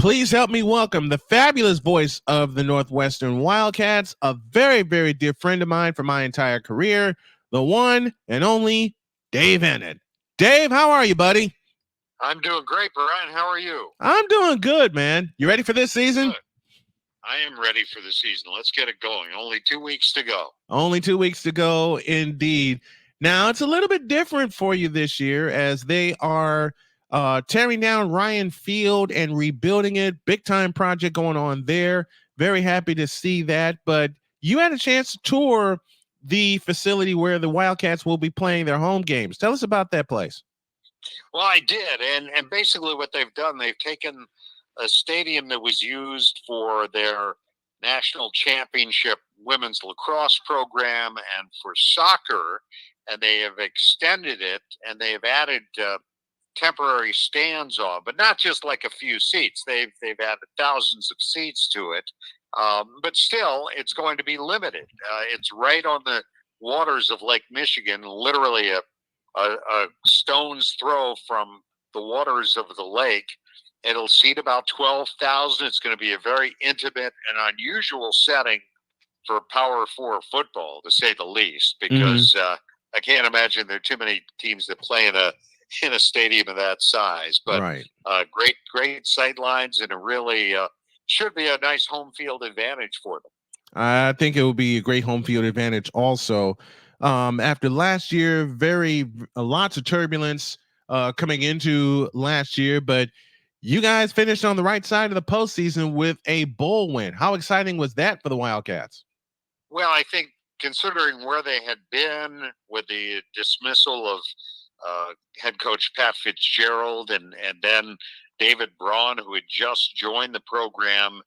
Please help me welcome the fabulous voice of the Northwestern Wildcats, a very, very dear friend of mine for my entire career, the one and only Dave Eanet. Dave, how are you, buddy? I'm doing great, Brian. How are you? I'm doing good, man. You ready for this season? Good. I am ready for the season. Let's get it going. Only 2 weeks to go. Only 2 weeks to go, indeed. Now, it's a little bit different for you this year as they are tearing down Ryan Field and rebuilding it. Big time project going on there. Very happy to see that. But you had a chance to tour the facility where the Wildcats will be playing their home games. Tell us about that place. Well, I did. And basically what they've done, they've taken a stadium that was used for their national championship women's lacrosse program and for soccer, and they have extended it and they have added temporary stands on, but not just like a few seats. They've added thousands of seats to it, but still, it's going to be limited. It's right on the waters of Lake Michigan, literally a stone's throw from the waters of the lake. It'll seat about 12,000. It's going to be a very intimate and unusual setting for Power Four football, to say the least, because I can't imagine there are too many teams that play in a stadium of that size. But Right. Great sight lines, and it really should be a nice home field advantage for them. I think it will be a great home field advantage also. After last year, lots of turbulence coming into last year, but you guys finished on the right side of the postseason with a bowl win. How exciting was that for the Wildcats? Well, I think considering where they had been with the dismissal of head coach Pat Fitzgerald and then David Braun, who had just joined the program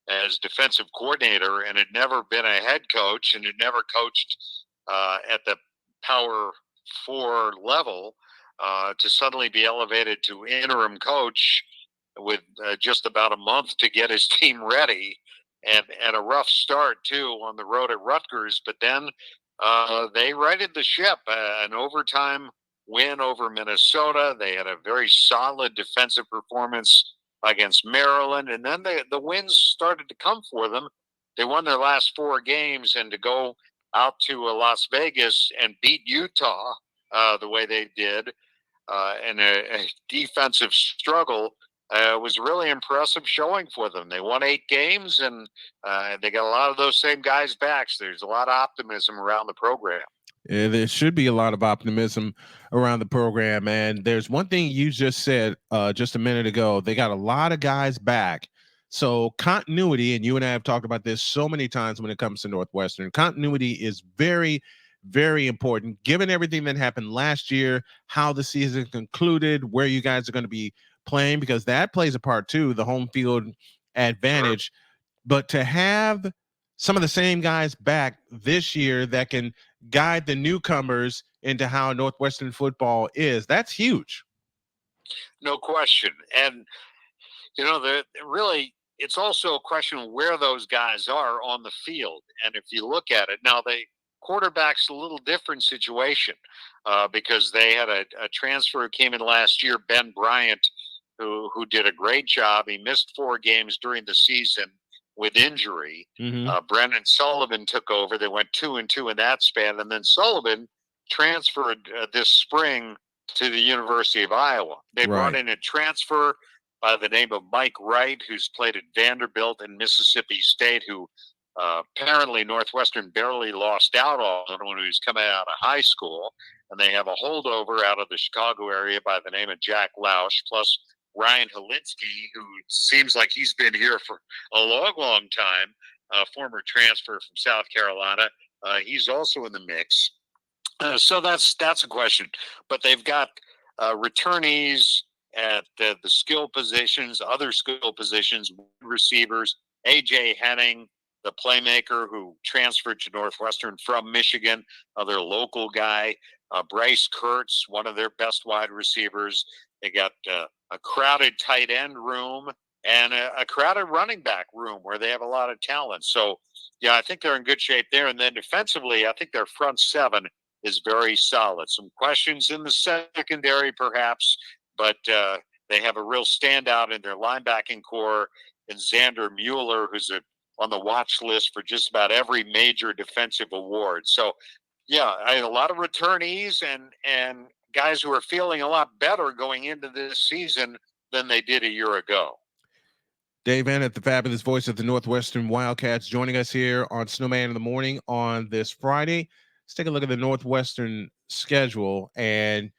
as defensive coordinator and had never been a head coach and had never coached at the Power Four level, to suddenly be elevated to interim coach with just about a month to get his team ready, and a rough start too on the road at Rutgers. But then they righted the ship, an overtime win over Minnesota. They had a very solid defensive performance against Maryland, and then the wins started to come for them. They won their last 4 games, and to go out to Las Vegas and beat Utah the way they did, in a defensive struggle, was really impressive showing for them. They won 8 games, and they got a lot of those same guys back. So there's a lot of optimism around the program. Yeah, there should be a lot of optimism around the program. And there's one thing you just said just a minute ago. They got a lot of guys back. So continuity, and you and I have talked about this so many times when it comes to Northwestern, continuity is very, very important, given everything that happened last year, how the season concluded, where you guys are going to be playing, because that plays a part too, the home field advantage. Sure. But to have some of the same guys back this year that can guide the newcomers into how Northwestern football is, that's huge. No question. And, really, it's also a question of where those guys are on the field. And if you look at it, now quarterback's a little different situation because they had a transfer who came in last year, Ben Bryant, who did a great job. He missed 4 games during the season with injury. Brendan Sullivan took over. They went 2-2 in that span. And then Sullivan transferred this spring to the University of Iowa. They brought in a transfer by the name of Mike Wright, who's played at Vanderbilt and Mississippi State, who apparently Northwestern barely lost out on when he was coming out of high school. And they have a holdover out of the Chicago area by the name of Jack Lausch, plus Ryan Holinsky, who seems like he's been here for a long, long time, former transfer from South Carolina. He's also in the mix. So that's a question. But they've got returnees at the skill positions, other skill positions, receivers. A.J. Henning, the playmaker who transferred to Northwestern from Michigan, their local guy. Bryce Kurtz, one of their best wide receivers. They got a crowded tight end room and a crowded running back room where they have a lot of talent. So, yeah, I think they're in good shape there. And then defensively, I think their front 7 is very solid. Some questions in the secondary, perhaps, but They have a real standout in their linebacking core in Xander Mueller, who's on the watch list for just about every major defensive award. So, yeah, I had a lot of returnees and guys who are feeling a lot better going into this season than they did a year ago. Dave Eanet, the fabulous voice of the Northwestern Wildcats, joining us here on Snowman in the Morning on this Friday. Let's take a look at the Northwestern schedule. And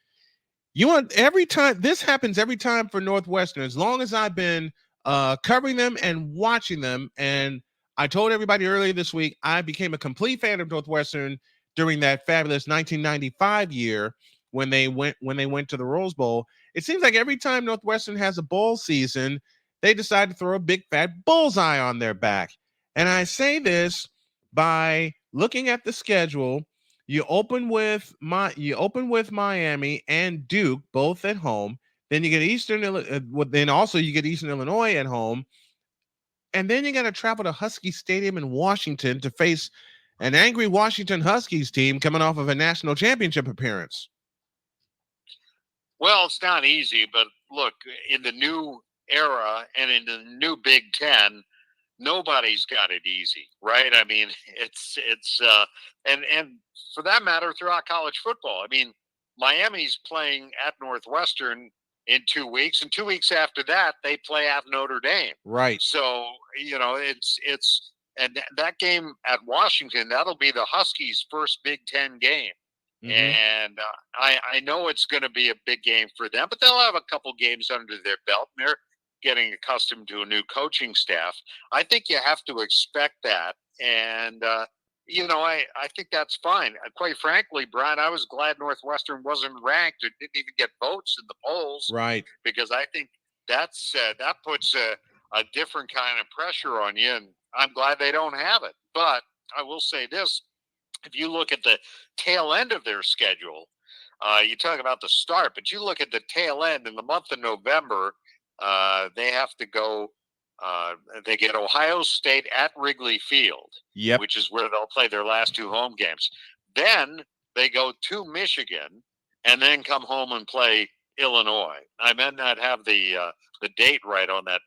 you want every time this happens every time for Northwestern, as long as I've been covering them and watching them. And I told everybody earlier this week, I became a complete fan of Northwestern during that fabulous 1995 year when they went to the Rose Bowl. It seems like every time Northwestern has a bowl season, they decide to throw a big fat bullseye on their back. And I say this by looking at the schedule. You open with Miami and Duke both at home. Then you get then also you get Eastern Illinois at home, and then you got to travel to Husky Stadium in Washington to face an angry Washington Huskies team coming off of a national championship appearance. Well, it's not easy, but look, in the new era and in the new Big Ten, nobody's got it easy, right? I mean, and for that matter, throughout college football. I mean, Miami's playing at Northwestern in 2 weeks, and 2 weeks after that, they play at Notre Dame. Right. So it's and that game at Washington, that'll be the Huskies' first Big Ten game. Mm-hmm. And I know it's going to be a big game for them, but they'll have a couple games under their belt. And they're getting accustomed to a new coaching staff. I think you have to expect that. And, I think that's fine. Quite frankly, Brian, I was glad Northwestern wasn't ranked or didn't even get votes in the polls. Right. Because I think that puts a different kind of pressure on you. And I'm glad they don't have it. But I will say this. If you look at the tail end of their schedule, you talk about the start, but you look at the tail end in the month of November, they have to go. They get Ohio State at Wrigley Field, which is where they'll play their last two home games. Then they go to Michigan, and then come home and play Illinois. I may not have the date right on that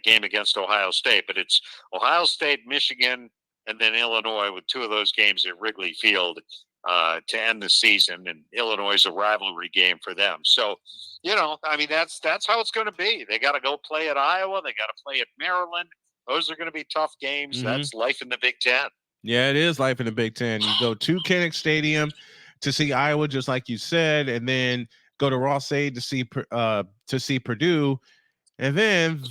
game against Ohio State, but it's Ohio State, Michigan, and then Illinois, with two of those games at Wrigley Field to end the season. And Illinois is a rivalry game for them. So, I mean, that's how it's going to be. They got to go play at Iowa. They got to play at Maryland. Those are going to be tough games. Mm-hmm. That's life in the Big Ten. Yeah, it is life in the Big Ten. You go to Kinnick Stadium to see Iowa, just like you said, and then go to Ross-Ade to see Purdue. And then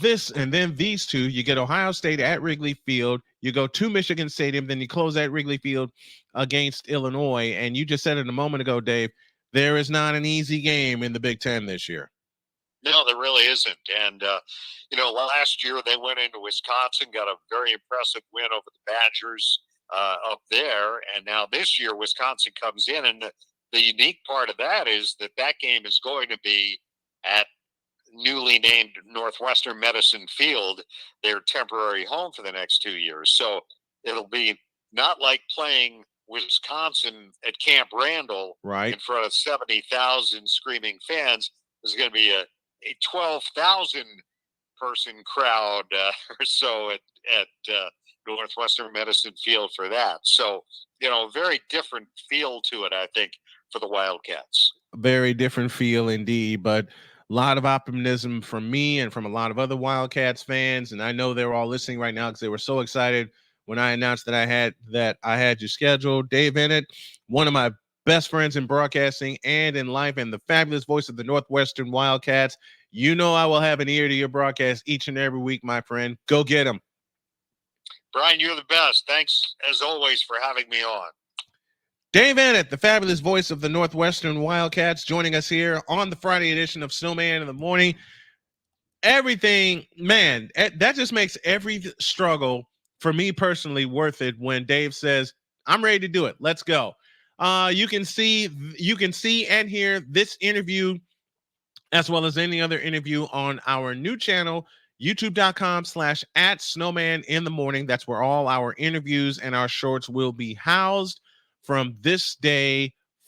these two, you get Ohio State at Wrigley Field, you go to Michigan Stadium, then you close at Wrigley Field against Illinois. And you just said it a moment ago, Dave, there is not an easy game in the Big Ten this year. No, there really isn't. And, last year they went into Wisconsin, got a very impressive win over the Badgers up there. And now this year, Wisconsin comes in. And the unique part of that is that game is going to be at newly named Northwestern Medicine Field, their temporary home for the next 2 years. So it'll be not like playing Wisconsin at Camp Randall in front of 70,000 screaming fans. There's going to be a 12,000 person crowd or so at Northwestern Medicine Field for that. So, very different feel to it, I think, for the Wildcats. Very different feel indeed, but a lot of optimism from me and from a lot of other Wildcats fans. And I know they're all listening right now because they were so excited when I announced that I had you scheduled. Dave Eanet, one of my best friends in broadcasting and in life, and the fabulous voice of the Northwestern Wildcats. I will have an ear to your broadcast each and every week, my friend. Go get them. Brian, you're the best. Thanks, as always, for having me on. Dave Eanet, the fabulous voice of the Northwestern Wildcats, joining us here on the Friday edition of Snowman in the Morning. Everything, man, that just makes every struggle for me personally worth it when Dave says, I'm ready to do it. Let's go. You can see and hear this interview as well as any other interview on our new channel, youtube.com/@snowmaninthemorning. That's where all our interviews and our shorts will be housed from this day